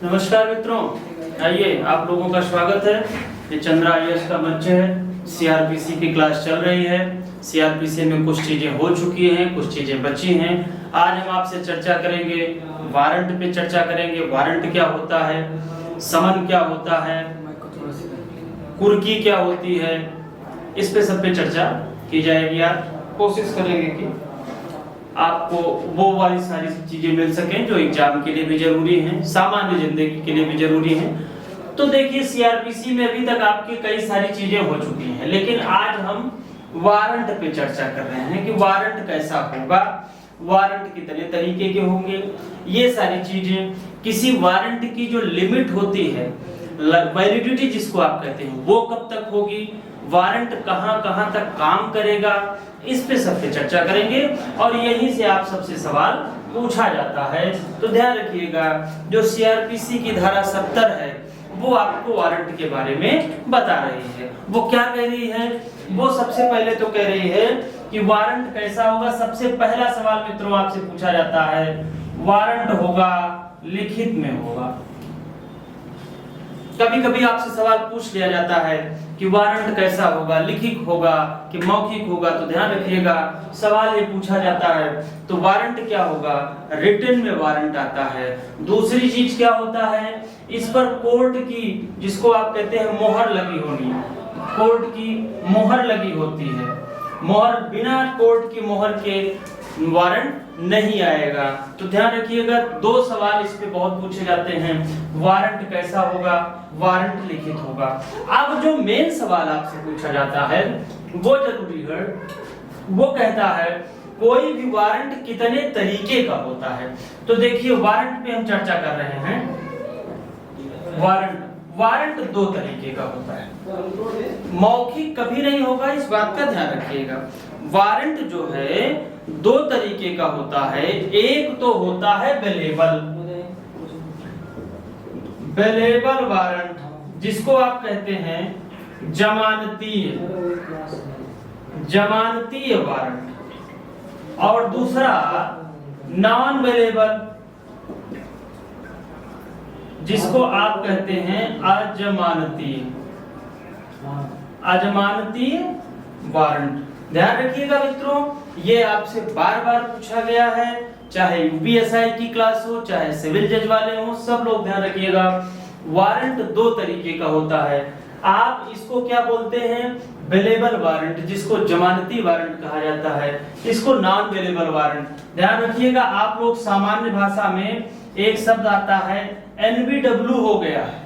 नमस्कार मित्रों, आइए आप लोगों का स्वागत है। ये चंद्रा आईएएस का मंच है। सीआरपीसी की क्लास चल रही है। सीआरपीसी में कुछ चीजें हो चुकी हैं, कुछ चीजें बची हैं। आज हम आपसे चर्चा करेंगे, वारंट पे चर्चा करेंगे। वारंट क्या होता है, समन क्या होता है, कुर्की क्या होती है, इस पे सब पे चर्चा की जाएगी। यार कोशिश करेंगे कि आपको वो वाली सारी चीजें मिल सकें जो एग्जाम के लिए भी जरूरी हैं, सामान्य जिंदगी के लिए भी जरूरी हैं। तो देखिए, सीआरपीसी में अभी तक आपकी कई सारी चीजें हो चुकी हैं, लेकिन आज हम वारंट पे चर्चा कर रहे हैं कि वारंट कैसा होगा, वारंट कितने तरीके के होंगे, ये सारी चीजें। किसी वारंट की जो लिमिट होती है, वैलिडिटी जिसको आप कहते हैं, वो कब तक होगी, वारंट कहां कहां तक काम करेगा, इस पे सब पे चर्चा करेंगे। और यहीं से आप सबसे सवाल पूछा जाता है। तो ध्यान रखिएगा, जो सीआरपीसी की धारा 70 है वो आपको वारंट के बारे में बता रही है। वो क्या कह रही है? वो सबसे पहले तो कह रही है कि वारंट कैसा होगा। सबसे पहला सवाल मित्रों आपसे पूछा जाता है, वारंट होगा लिखित में होगा। कभी कभी आपसे सवाल पूछ लिया जाता है कि वारंट कैसा होगा, लिखित होगा कि मौखिक होगा। तो ध्यान रखिएगा, सवाल ये पूछा जाता है तो वारंट क्या होगा, रिटन में वारंट आता है। दूसरी चीज क्या होता है, इस पर कोर्ट की, जिसको आप कहते हैं मोहर लगी होनी, कोर्ट की मोहर लगी होती है। मोहर, बिना कोर्ट की मोहर के वारंट नहीं आएगा। तो ध्यान रखिएगा, दो सवाल इस पे बहुत पूछे जाते हैं, वारंट कैसा होगा, वारंट लिखित होगा। अब जो मेन सवाल आपसे पूछा जाता है वो जरूरी है। वो कहता है कोई भी वारंट कितने तरीके का होता है। तो देखिए, वारंट पे हम चर्चा कर रहे हैं। वारंट दो तरीके का होता है, मौखिक कभी नहीं होगा, इस बात का ध्यान रखिएगा। वारंट जो है दो तरीके का होता है। एक तो होता है बेलेबल वारंट, जिसको आप कहते हैं जमानतीय वारंट, और दूसरा नॉन बेलेबल, जिसको आप कहते हैं अजमानतीय वारंट। ध्यान रखिएगा मित्रों, ये आपसे बार बार पूछा गया है, चाहे यूपीएसआई की क्लास हो, चाहे सिविल जज वाले हो, सब लोग ध्यान रखिएगा। वारंट दो तरीके का होता है। आप इसको क्या बोलते हैं, बेलेबल वारंट, जिसको जमानती वारंट कहा जाता है, इसको नॉन बेलेबल वारंट। ध्यान रखिएगा, आप लोग सामान्य भाषा में एक शब्द आता है एनबीडब्ल्यू हो गया है।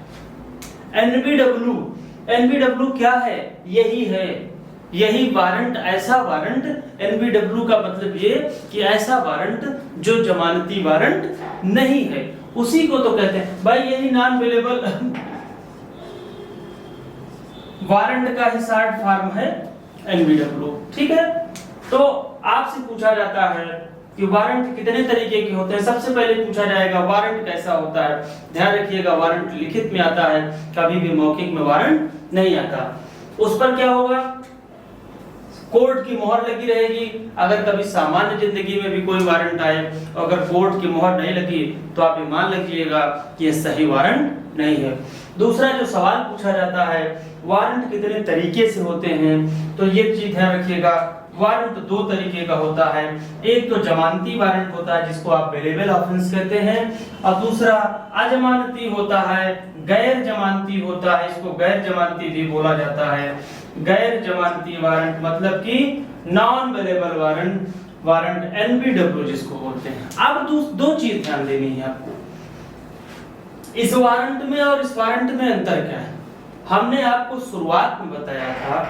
एनबीडब्ल्यू क्या है, यही है, यही वारंट, ऐसा वारंट। एनबीडब्ल्यू का मतलब ये कि ऐसा वारंट जो जमानती वारंट नहीं है, उसी को तो कहते हैं भाई, यही नॉन बेलेबल वारंट का ही शॉर्ट फॉर्म है एनबीडब्ल्यू। ठीक है, तो आपसे पूछा जाता है कि वारंट कितने तरीके के होते हैं। सबसे पहले पूछा जाएगा वारंट कैसा होता है। ध्यान रखिएगा, वारंट लिखित में आता है, कभी भी मौखिक में वारंट नहीं आता। उस पर क्या होगा, कोर्ट की मोहर लगी रहेगी। अगर कभी सामान्य जिंदगी में भी कोई वारंट आए, अगर कोर्ट की मोहर नहीं लगी तो आप ये मान लीजिएगा कि ये सही वारंट नहीं है। दूसरा जो सवाल पूछा जाता है, वारंट कितने तरीके से होते हैं, तो ये चीज ध्यान रखिएगा, वारंट दो तरीके का होता है। एक तो जमानती वारंट होता है, जिसको आप बेलेबल ऑफेंस कहते हैं, और दूसरा अजमानती होता है, गैर जमानती होता है, इसको गैर जमानती भी बोला जाता है। गैर जमानती वारंट मतलब कि नॉन बेलेबल वारंट एनबीडब्ल्यू जिसको बोलते हैं। अब दो चीज ध्यान देनी है आपको, इस वारंट में और इस वारंट में अंतर क्या है। हमने आपको शुरुआत में बताया था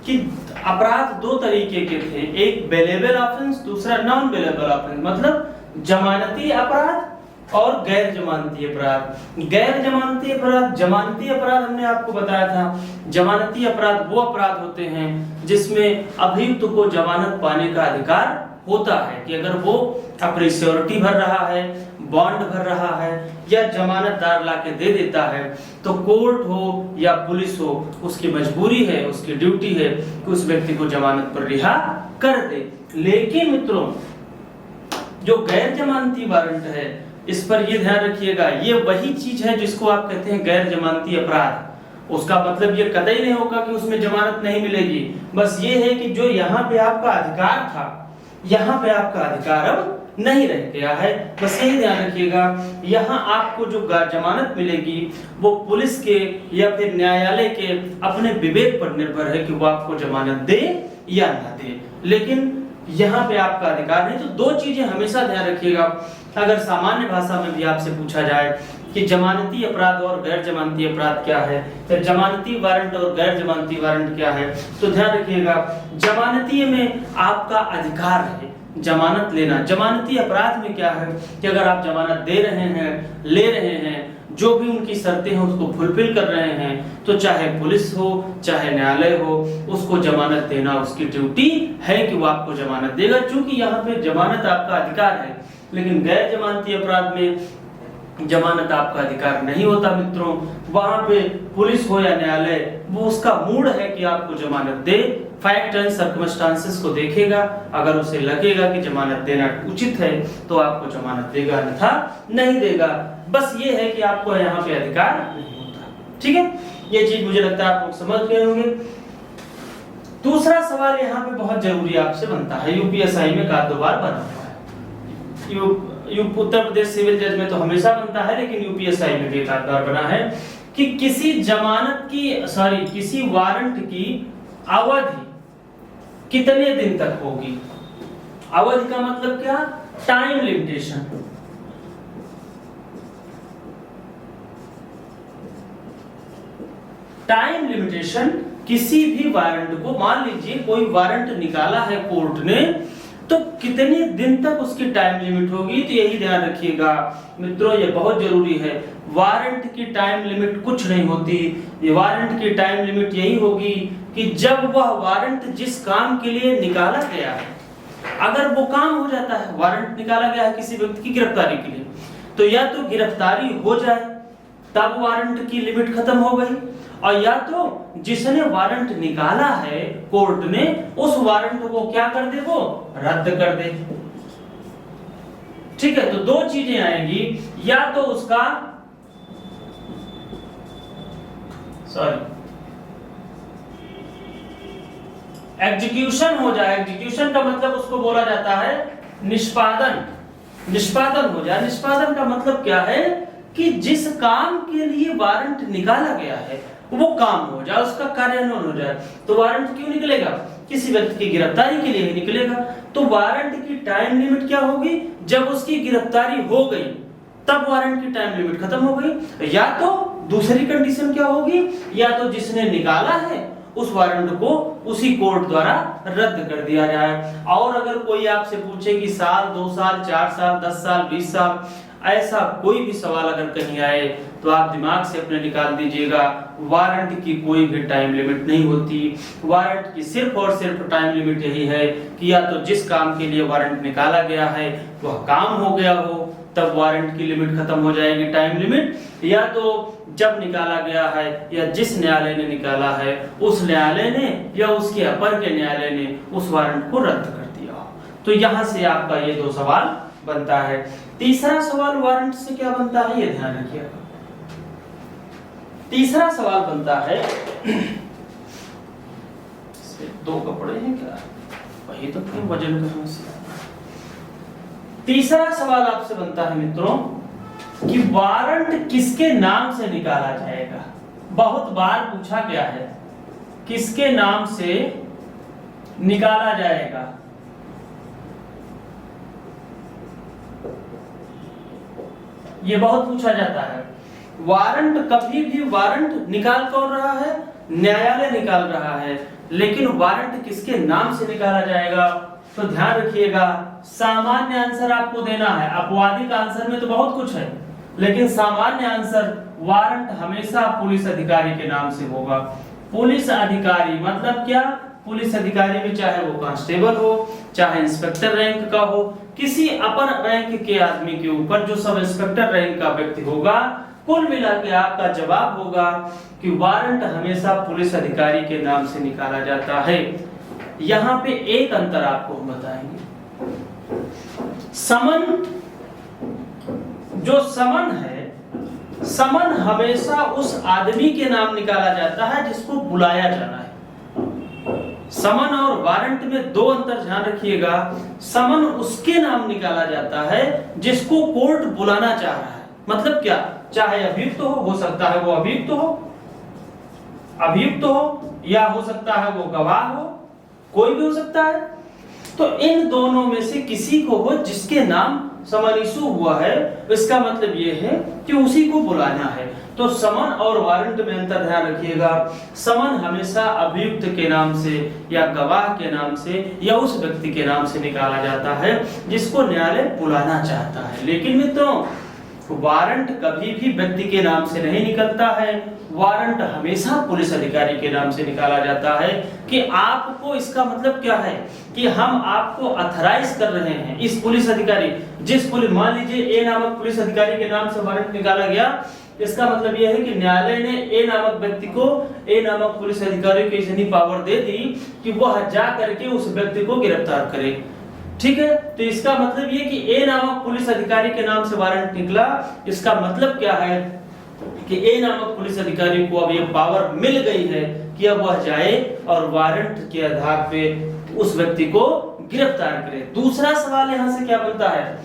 कि अपराध दो तरीके के थे, एक बेलेबल ऑफेंस, दूसरा नॉन बेलेबल ऑफेंस, मतलब जमानती अपराध और गैर जमानती अपराध। गैर जमानती अपराध, जमानती अपराध हमने आपको बताया था, जमानती अपराध वो अपराध होते हैं जिसमें अभियुक्त को जमानत पाने का अधिकार होता है कि अगर वो अपनी सिक्योरिटी भर रहा है, बॉन्ड भर रहा है, या जमानतदार लाके दे देता है, तो कोर्ट हो या पुलिस हो, उसकी मजबूरी है, उसकी ड्यूटी है कि उस व्यक्ति को जमानत पर रिहा कर दे। लेकिन मित्रों, जो गैर जमानती वारंट है इस पर ये ध्यान रखिएगा, ये वही चीज है जिसको आप कहते हैं गैर जमानती अपराध। उसका मतलब ये कतई नहीं होगा कि उसमें जमानत नहीं मिलेगी, बस ये है कि जो यहाँ पे आपका अधिकार था, यहाँ पे आपका अधिकार अब नहीं रह गया है। बस यही ध्यान रखिएगा, यहाँ आपको जो जमानत मिलेगी वो पुलिस के या फिर न्यायालय के अपने विवेक पर निर्भर है कि वो आपको जमानत दे या ना दे, लेकिन यहाँ पे आपका अधिकार नहीं। तो दो चीजें हमेशा ध्यान रखिएगा। अगर सामान्य भाषा में भी आपसे पूछा जाए कि जमानती अपराध और गैर जमानती अपराध क्या है, तो जमानती वारंट और गैर जमानती वारंट क्या है, तो ध्यान रखिएगा जमानती में आपका अधिकार है जमानत लेना। जमानती अपराध में क्या है कि अगर आप जमानत दे रहे हैं, ले रहे हैं, जो भी उनकी शर्तें हैं उसको फुलफिल कर रहे हैं, तो चाहे पुलिस हो चाहे न्यायालय हो, उसको जमानत देना उसकी ड्यूटी है कि वो आपको जमानत देगा, क्योंकि यहाँ पे जमानत आपका अधिकार है। लेकिन गैर जमानती अपराध में जमानत आपका अधिकार नहीं होता मित्रों, वहां पे पुलिस हो या न्यायालय वो उसका मूड है कि आपको जमानत दे, फैक्ट एंड सर्कमस्टांसेस को देखेगा, अगर उसे लगेगा कि जमानत देना उचित है तो आपको जमानत देगा, अन्यथा नहीं देगा। बस ये है कि आपको यहाँ पे अधिकार नहीं होता। ठीक है, ये चीज मुझे लगता है आप लोग समझ गए होंगे। दूसरा सवाल यहाँ पे बहुत जरूरी आपसे बनता है, यूपीएसआई में का 2 बार बना हुआ है। उत्तर प्रदेश सिविल जज में तो हमेशा बनता है, लेकिन यूपीएसआई में भी एक आध बार बना है कि किसी जमानत की किसी वारंट की अवधि कितने दिन तक होगी। अवधि का मतलब क्या, टाइम लिमिटेशन। टाइम लिमिटेशन किसी भी वारंट को, मान लीजिए कोई वारंट निकाला है कोर्ट ने, तो कितने दिन तक उसकी टाइम लिमिट होगी। तो यही ध्यान रखिएगा मित्रों, ये बहुत जरूरी है। वारंट की टाइम लिमिट कुछ नहीं होती, ये वारंट की टाइम लिमिट यही होगी कि जब वह वारंट जिस काम के लिए निकाला गया है, अगर वो काम हो जाता है, वारंट निकाला गया है किसी व्यक्ति की गिरफ्तारी के लिए, तो या तो गिरफ्तारी हो जाए तब वारंट की लिमिट खत्म हो गई, और या तो जिसने वारंट निकाला है कोर्ट ने, उस वारंट को क्या कर दे, वो रद्द कर दे। ठीक है, तो दो चीजें आएंगी, या तो उसका एग्जीक्यूशन हो जाए। एग्जीक्यूशन का मतलब उसको बोला जाता है निष्पादन। निष्पादन हो जाए। निष्पादन का मतलब क्या है कि जिस काम के लिए वारंट निकाला गया है वो काम हो जाए, उसका कार्यान्वयन हो जाए। तो वारंट क्यों निकलेगा, किसी व्यक्ति की गिरफ्तारी के लिए ही निकलेगा। तो वारंट की टाइम लिमिट क्या होगी, जब उसकी गिरफ्तारी हो गई तब वारंट की टाइम लिमिट खत्म हो गई। या तो दूसरी कंडीशन क्या होगी, या तो जिसने निकाला है उस वारंट को उसी कोर्ट द्वारा रद्द कर दिया जाए। और अगर कोई आपसे पूछे कि साल, 2 साल, 4 साल, 10 साल, 20 साल, ऐसा कोई भी सवाल अगर कहीं आए तो आप दिमाग से अपने निकाल दीजिएगा, वारंट की कोई भी टाइम लिमिट नहीं होती। वारंट की सिर्फ और सिर्फ टाइम लिमिट यही है कि या तो जिस काम के लिए वारंट निकाला गया है वह काम हो गया हो, तब वारंट की लिमिट खत्म हो जाएगी, टाइम लिमिट, या तो जब निकाला गया है या जिस न्यायालय ने निकाला है उस न्यायालय ने या उसके अपर के न्यायालय ने उस वारंट को रद्द कर दिया। तो यहां से आपका ये 2 सवाल बनता है। तीसरा सवाल वारंट से क्या बनता है, ये ध्यान रखिएगा। तीसरा सवाल बनता है, 2 कपड़े हैं क्या, वही तो क्यों वजन करने से। तीसरा सवाल आपसे बनता है मित्रों कि वारंट किसके नाम से निकाला जाएगा। बहुत बार पूछा गया है किसके नाम से निकाला जाएगा। ये बहुत पूछा जाता है। वारंट कभी भी, वारंट निकाल कौन रहा है, न्यायालय निकाल रहा है, लेकिन वारंट किसके नाम से निकाला जाएगा। तो ध्यान रखिएगा, सामान्य आंसर आपको देना है। अपवादिक आंसर में तो बहुत कुछ है, लेकिन सामान्य आंसर वारंट हमेशा पुलिस अधिकारी के नाम से होगा। पुलिस अधिकारी मतलब क्या, पुलिस अधिकारी में चाहे वो कांस्टेबल हो, चाहे इंस्पेक्टर रैंक का हो, किसी अपर रैंक के आदमी के ऊपर जो सब इंस्पेक्टर रैंक का व्यक्ति होगा, कुल मिला के आपका जवाब होगा कि वारंट हमेशा पुलिस अधिकारी के नाम से निकाला जाता है। यहाँ पे एक अंतर आपको हम बताएंगे। समन जो समन है, समन हमेशा उस आदमी के नाम निकाला जाता है जिसको बुलाया जाना है। समन और वारंट में दो अंतर ध्यान रखिएगा। समन उसके नाम निकाला जाता है जिसको कोर्ट बुलाना चाह रहा है। मतलब क्या, चाहे अभियुक्त हो सकता है वो अभियुक्त हो या हो सकता है वो गवाह हो, कोई भी हो सकता है। तो इन दोनों में से किसी को हो जिसके नाम समन इशू हुआ है, इसका मतलब ये है कि उसी को बुलाना है। तो समन और वारंट में अंतर ध्यान रखिएगा। समन हमेशा अभियुक्त के नाम से या गवाह के नाम से या उस व्यक्ति के नाम से निकाला जाता है जिसको न्यायालय बुलाना चाहता है। लेकिन मित्रों, वारंट कभी भी व्यक्ति के नाम से नहीं निकलता है। वारंट हमेशा पुलिस अधिकारी के नाम से निकाला जाता है कि आपको, इसका मतलब क्या है कि हम आपको अथराइज कर रहे हैं। इस पुलिस अधिकारी, जिस पुलिस, मान लीजिए ए नामक पुलिस अधिकारी के नाम से वारंट निकाला गया, इसका मतलब यह है कि न्यायालय ने ए नामक व्यक्ति को, ए नामक पुलिस अधिकारी को इतनी पावर दे दी कि वह जा करके उस व्यक्ति को गिरफ्तार करे। ठीक है, तो इसका मतलब ये कि ए नामक पुलिस अधिकारी के नाम से वारंट निकला। इसका मतलब क्या है कि ए नामक पुलिस अधिकारी को अब ये पावर मिल गई है कि अब वह जाए और वारंट के आधार पे उस व्यक्ति को गिरफ्तार करे। दूसरा सवाल यहां से क्या बनता है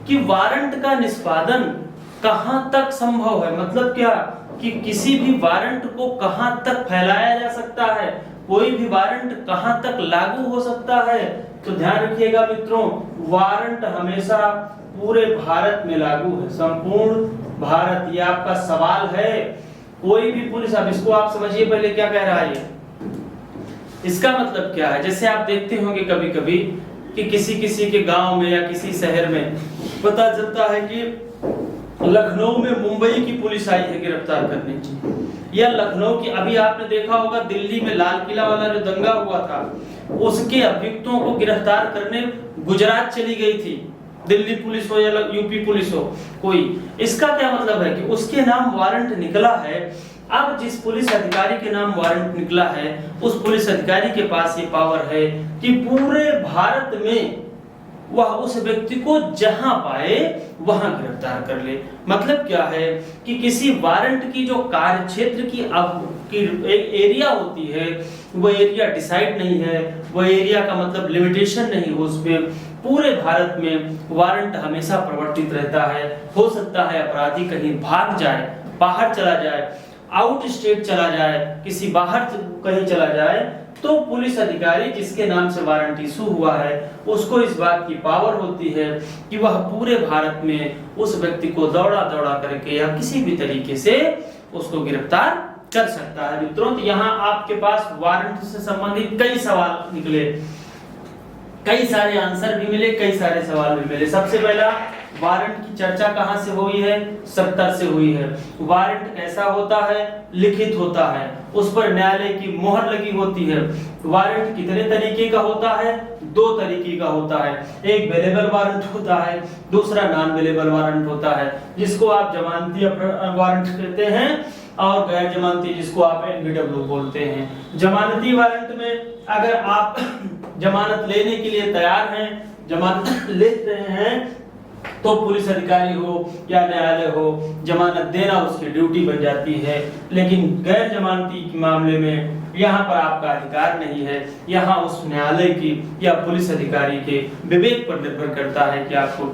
कि वारंट का निष्पादन कहां तक संभव है। मतलब क्या कि किसी भी वारंट को कहां तक फैलाया जा सकता है, कोई भी वारंट कहां तक लागू हो सकता है। तो ध्यान रखिएगा मित्रों, वारंट हमेशा पूरे भारत में लागू है, संपूर्ण भारत। ये आपका सवाल है। कोई भी पुलिस, अब इसको आप समझिए पहले क्या कह रहा है ये। इसका मतलब क्या है, जैसे आप देखते होंगे कभी कभी कि किसी के गांव में या किसी शहर में पता चलता है कि लखनऊ में मुंबई की पुलिस आई है गिरफ्तार करने की, या लखनऊ की, अभी आपने देखा होगा दिल्ली में लाल किला वाला जो दंगा हुआ था, उसके अभियुक्तों को गिरफ्तार करने गुजरात चली गई थी, दिल्ली पुलिस हो या यूपी पुलिस हो कोई। इसका क्या मतलब है कि उसके नाम वारंट निकला है। अब जिस पुलिस अधिकारी के नाम वारंट निकला है, उस पुलिस अधिकारी के पास ये पावर है कि पूरे भारत में वह उस व्यक्ति को जहां पाए वहां गिरफ्तार कर ले। मतलब क्या है कि किसी वारंट की जो कार्य क्षेत्र की एक एरिया होती है, वो एरिया डिसाइड नहीं है, वो एरिया का मतलब लिमिटेशन नहीं हो उसमें। पूरे भारत में वारंट हमेशा प्रवर्तित रहता है। हो सकता है अपराधी कहीं भाग जाए, बाहर चला जाए, आउट स्टेट चला जाए, किसी बाहर कहीं चला जाए, तो पुलिस अधिकारी जिसके नाम से वारंट इशू हुआ है उसको इस बात की पावर होती है कि वह पूरे भारत में उस व्यक्ति को दौड़ा करके या किसी भी तरीके से उसको गिरफ्तार कर सकता है। मित्रों, तो यहाँ आपके पास वारंट से संबंधित कई सवाल निकले, कई सारे आंसर भी मिले, कई सारे सवाल भी मिले। सबसे पहला, वारंट की चर्चा कहां से हुई है? 70 से हुई है। वारंट कैसा होता है? लिखित होता है, उस पर न्यायालय की मोहर लगी होती है। वारंट कितने तरीके का होता है? 2 तरीके का होता है। एक वेलेबल वारंट होता है, दूसरा नॉन वेलेबल वारंट होता है, जिसको आप जमानती वारंट कहते हैं, और गैर जमानती जिसको आप एनबीडब्ल्यू बोलते हैं। जमानती वारंट में अगर आप जमानत लेने के लिए तैयार हैं, जमानत ले रहे हैं, तो पुलिस अधिकारी हो या न्यायालय हो, जमानत देना उसकी ड्यूटी बन जाती है। लेकिन गैर जमानती के मामले में यहाँ पर आपका अधिकार नहीं है। यहाँ उस न्यायालय की या पुलिस अधिकारी के विवेक पर निर्भर करता है कि आपको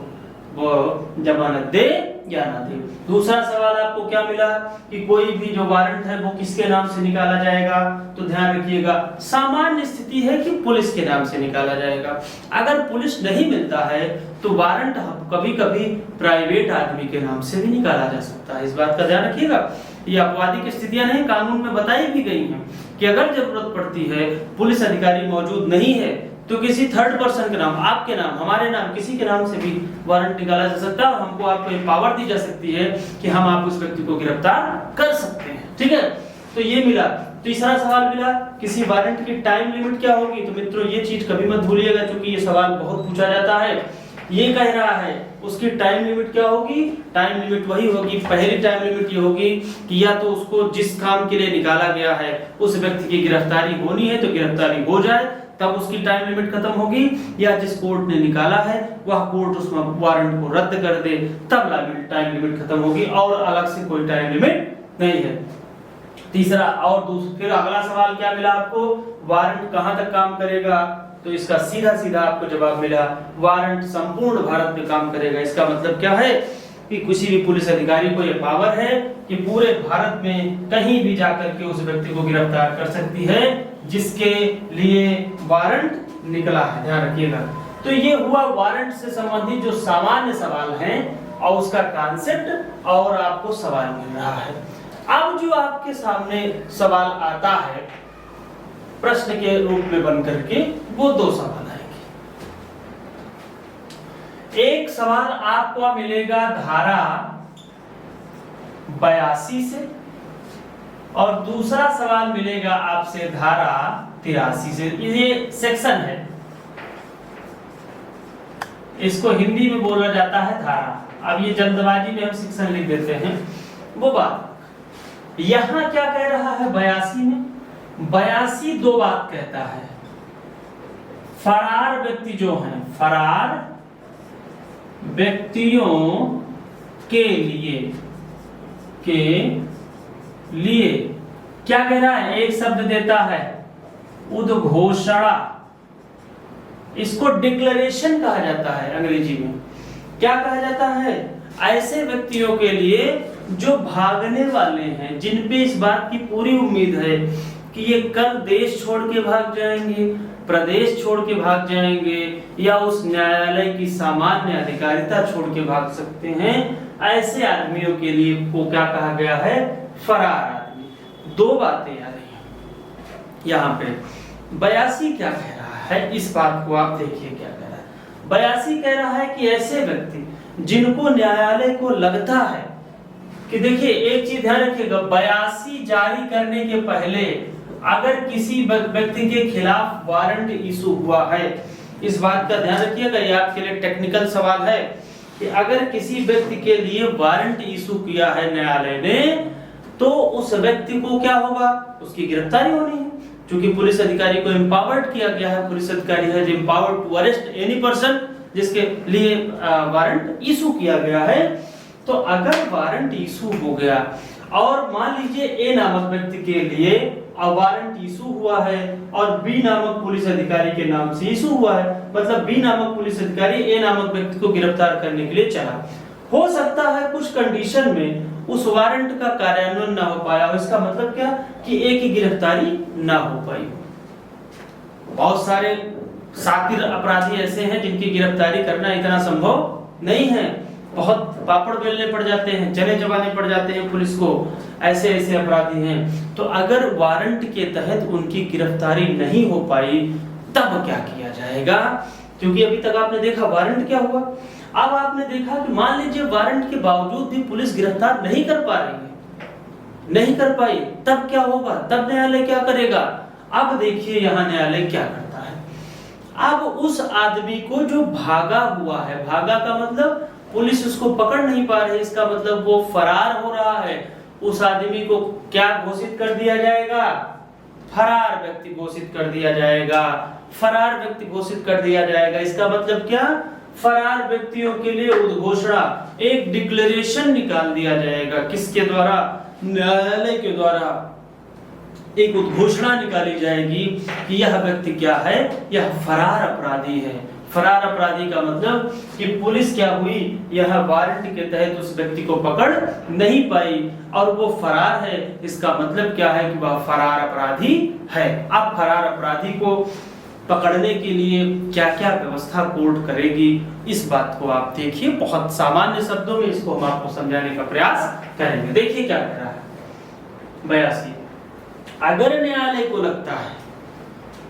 वो जमानत दे या ना दे। दूसरा सवाल आपको क्या मिला कि कोई भी जो वारंट है वो किसके नाम से निकाला जाएगा? तो ध्यान रखिएगा, सामान्य स्थिति है कि पुलिस के नाम से निकाला जाएगा। अगर पुलिस नहीं मिलता है तो वारंट कभी-कभी प्राइवेट आदमी के नाम से भी निकाला जा सकता है। इस बात का ध्यान रखिएगा। ये अपवादिक स्थितियां नहीं, कानून में बताई भी गई हैं कि अगर जरूरत पड़ती है, पुलिस अधिकारी मौजूद नहीं है, तो किसी थर्ड पर्सन के नाम, आपके नाम, हमारे नाम, किसी के नाम से भी वारंट निकाला जा सकता है। हमको आपको पावर दी जा सकती है कि हम आप उस व्यक्ति को गिरफ्तार कर सकते हैं। ठीक है, तो ये मिला। तीसरा सवाल मिला, किसी वारंट की टाइम लिमिट क्या होगी? तो मित्रों ये चीज कभी मत भूलिएगा, क्योंकि ये सवाल बहुत पूछा जाता है। ये कह रहा है उसकी टाइम लिमिट क्या होगी? टाइम लिमिट वही होगी, पहली टाइम लिमिट ये होगी कि या तो उसको जिस काम के लिए निकाला गया है उस व्यक्ति की गिरफ्तारी होनी है तो गिरफ्तारी हो जाए, तब उसकी टाइम लिमिट खत्म होगी, या जिस कोर्ट ने निकाला है वह कोर्ट उस वारंट को रद्द कर दे तब टाइम लिमिट खत्म होगी, और अलग से कोई टाइम लिमिट नहीं है। तीसरा और फिर अगला सवाल क्या मिला आपको, वारंट कहां तक काम करेगा, तो इसका सीधा सीधा आपको जवाब मिला वारंट संपूर्ण भारत में काम करेगा। इसका मतलब क्या है कि किसी भी पुलिस अधिकारी को यह पावर है कि पूरे भारत में कहीं भी जाकर के उस व्यक्ति को गिरफ्तार कर सकती है जिसके लिए वारंट निकला है, ध्यान रखिएगा। तो ये हुआ वारंट से संबंधित जो सामान्य सवाल हैं और उसका कॉन्सेप्ट और आपको सवाल मिल रहा है। अब जो आपके सामने सवाल आता है प्रश्न के रूप में बन करके, वो दो सवाल आएंगे। एक सवाल आपको मिलेगा धारा 82 से, और दूसरा सवाल मिलेगा आपसे धारा 83 से। ये सेक्शन है, इसको हिंदी में बोला जाता है धारा। अब ये जल्दबाजी में हम सेक्शन लिख देते हैं, वो बात यहां क्या कह रहा है 82 में। 82 दो बात कहता है, फरार व्यक्ति जो हैं, फरार व्यक्तियों के लिए क्या कह रहा है, एक शब्द देता है उद्घोषणा, इसको डिक्लेरेशन कहा जाता है अंग्रेजी में। क्या कहा जाता है, ऐसे व्यक्तियों के लिए जो भागने वाले हैं, जिन पे इस बात की पूरी उम्मीद है कि ये कल देश छोड़ के भाग जाएंगे, प्रदेश छोड़ के भाग जाएंगे, या उस न्यायालय की सामान्य अधिकारिता छोड़ के भाग सकते हैं, ऐसे आदमियों के लिए को क्या कहा गया है, फरार आदमी। दो बातें आ रही हैं यहाँ पे। 82 क्या कह रहा है, इस बात को आप देखिए क्या कह रहा है। 82 कह रहा है कि ऐसे व्यक्ति जिनको न्यायालय को लगता है कि, देखिए एक चीज ध्यान रखिएगा, 82 जारी करने के पहले अगर किसी व्यक्ति के खिलाफ वारंट इशू हुआ है, इस बात का ध्यान रखिएगा, ये आपके लिए टेक्निकल सवाल है कि अगर किसी व्यक्ति के लिए वारंट इशू किया है न्यायालय ने, तो उस व्यक्ति को क्या होगा, उसकी गिरफ्तारी होनी है। क्योंकि पुलिस अधिकारी को एम्पावर्ड किया गया है, पुलिस अधिकारी है empowered to arrest any person जिसके लिए वारंट इशू किया गया है। तो अगर वारंट इशू हो गया और मान लीजिए ए नामक व्यक्ति के लिए वारंट इशू हुआ है और बी नामक पुलिस अधिकारी के नाम से इशू हुआ है, मतलब बी नामक पुलिस अधिकारी ए नामक व्यक्ति को गिरफ्तार करने के लिए चला, हो सकता है कुछ कंडीशन में उस वारंट का कार्यान्वयन ना हो पाया हो। इसका मतलब क्या कि ए की गिरफ्तारी ना हो पाई। बहुत सारे शातिर अपराधी ऐसे हैं जिनकी गिरफ्तारी करना इतना संभव नहीं है, बहुत पापड़ बेलने पड़ जाते हैं, चने चबाने पड़ जाते हैं पुलिस को, ऐसे ऐसे अपराधी हैं। तो अगर वारंट के तहत उनकी गिरफ्तारी नहीं हो पाई तब क्या किया जाएगा, क्योंकि अभी तक आपने देखा वारंट क्या हुआ। अब आपने देखा कि मान लीजिए वारंट के बावजूद भी पुलिस गिरफ्तार नहीं कर पा रही है, नहीं कर पाई, तब क्या होगा, तब न्यायालय क्या करेगा। अब देखिए यहाँ न्यायालय क्या करता है, अब उस आदमी को जो भागा हुआ है, भागा का मतलब पुलिस उसको पकड़ नहीं पा रही, इसका मतलब वो फरार हो रहा है, उस आदमी को क्या घोषित कर दिया जाएगा, फरार व्यक्ति घोषित कर दिया जाएगा, फरार व्यक्ति घोषित कर दिया जाएगा। इसका मतलब क्या, फरार व्यक्तियों के लिए उद्घोषणा, एक डिक्लेरेशन निकाल दिया जाएगा, किसके द्वारा, न्यायालय के द्वारा एक उद्घोषणा निकाली जाएगी कि यह व्यक्ति क्या है, यह फरार अपराधी है। फरार अपराधी का मतलब कि पुलिस क्या हुई, यह वारंट के तहत उस व्यक्ति को पकड़ नहीं पाई और वो फरार है, इसका मतलब क्या है कि वह फरार अपराधी है। अब फरार अपराधी को पकड़ने के लिए क्या क्या व्यवस्था कोर्ट करेगी, इस बात को आप देखिए, बहुत सामान्य शब्दों में इसको हम आपको समझाने का प्रयास करेंगे। देखिए क्या कर रहा है 82, अगर न्यायालय को लगता है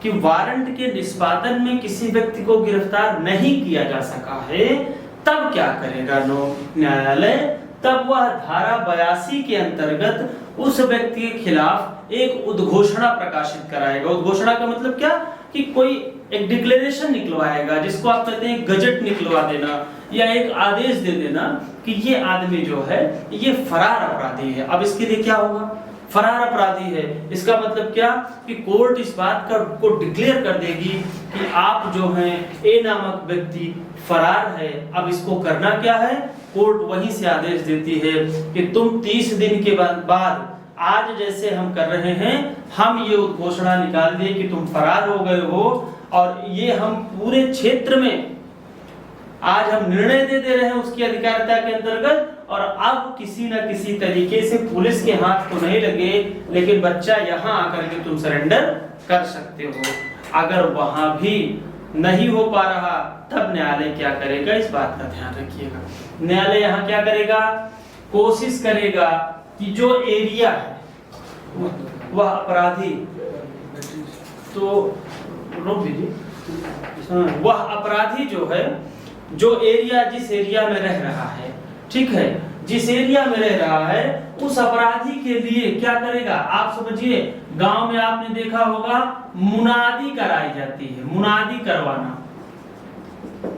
कि वारंट के निष्पादन में किसी व्यक्ति को गिरफ्तार नहीं किया जा सका है, तब क्या करेगा न्यायालय, तब वह धारा 82 के अंतर्गत उस व्यक्ति के खिलाफ एक उद्घोषणा प्रकाशित कराएगा। उद्घोषणा का मतलब क्या कि कोई एक डिक्लेरेशन निकलवाएगा, जिसको आप कहते हैं गजट निकलवा देना या एक आदेश दे देना कि ये आदमी जो है ये फरार अपराधी है। अब इसके लिए क्या होगा, फरार अपराधी है। इसका मतलब क्या कि कोर्ट इस बात को डिक्लेयर कर देगी कि आप जो हैं ए नामक व्यक्ति फरार है। अब इसको करना क्या है, कोर्ट वहीं से आदेश देती है कि तुम 30 दिन के बाद आज जैसे हम कर रहे हैं, हम ये घोषणा निकाल दिए कि तुम फरार हो गए हो, और ये हम पूरे क्षेत्र में आज हम निर्णय दे रहे हैं उसकी अधिकारिता के अंतर्गत, और अब किसी न किसी तरीके से पुलिस के हाथ तो नहीं लगे, लेकिन बच्चा यहाँ आकर के तुम सरेंडर कर सकते हो। अगर वहां भी नहीं हो पा रहा, तब न्यायालय क्या करेगा, इस बात का ध्यान रखिएगा। न्यायालय यहाँ क्या करेगा, कोशिश करेगा कि जो एरिया है वह अपराधी, तो रोक दीजिए, वह अपराधी जो है, जो एरिया जिस एरिया में रह रहा है, ठीक है, जिस एरिया में रह रहा है उस अपराधी के लिए क्या करेगा, आप समझिए गांव में आपने देखा होगा मुनादी कराई जाती है। मुनादी करवाना,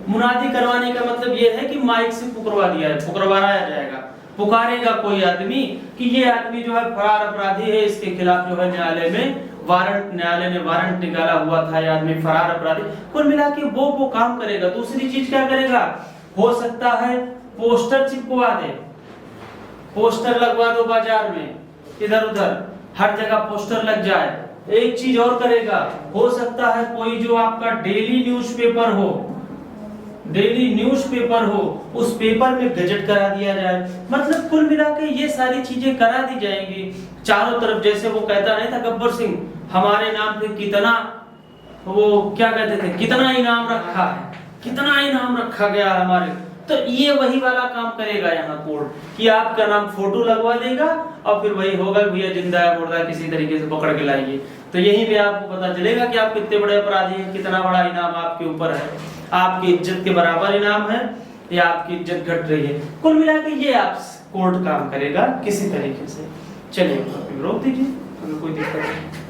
मुनादी करवाने का मतलब यह है कि माइक से पुकारवाया जाएगा, पुकारेगा कोई आदमी कि ये आदमी जो है फरार अपराधी है, इसके खिलाफ जो है न्यायालय ने वारंट निकाला हुआ था, ये आदमी फरार अपराधी। कुल मिला के वो काम करेगा। दूसरी चीज क्या करेगा, हो सकता है पोस्टर चिपकवा दे, पोस्टर लगवा दो बाजार में, इधर उधर हर जगह पोस्टर लग जाए। एक चीज और करेगा, हो सकता है कोई जो आपका डेली न्यूज़पेपर हो, उस पेपर में गजट करा दिया जाए। मतलब कुल मिला के ये सारी चीजें करा दी जाएंगी चारों तरफ। जैसे वो कहता नहीं था गब्बर सिंह, हमारे नाम पे कितना, वो क्या कहते थे, कितना इनाम रखा है, कितना इनाम रखा गया हमारे। तो ये वही वाला काम करेगा यहाँ कोर्ट कि आपका नाम फोटो लगवा देगा, और फिर वही होगा भैया जिंदा है मुर्दा किसी तरीके से पकड़ के लाइए। तो यहीं पे आपको पता चलेगा कि आप कितने बड़े अपराधी हैं, कितना बड़ा इनाम आपके ऊपर है, आपकी इज्जत के बराबर इनाम है या आपकी इज्जत घट रही है। कुल मिला के ये आप कोर्ट काम करेगा किसी तरीके से। चलिए रोक दीजिए, कोई दिक्कत नहीं।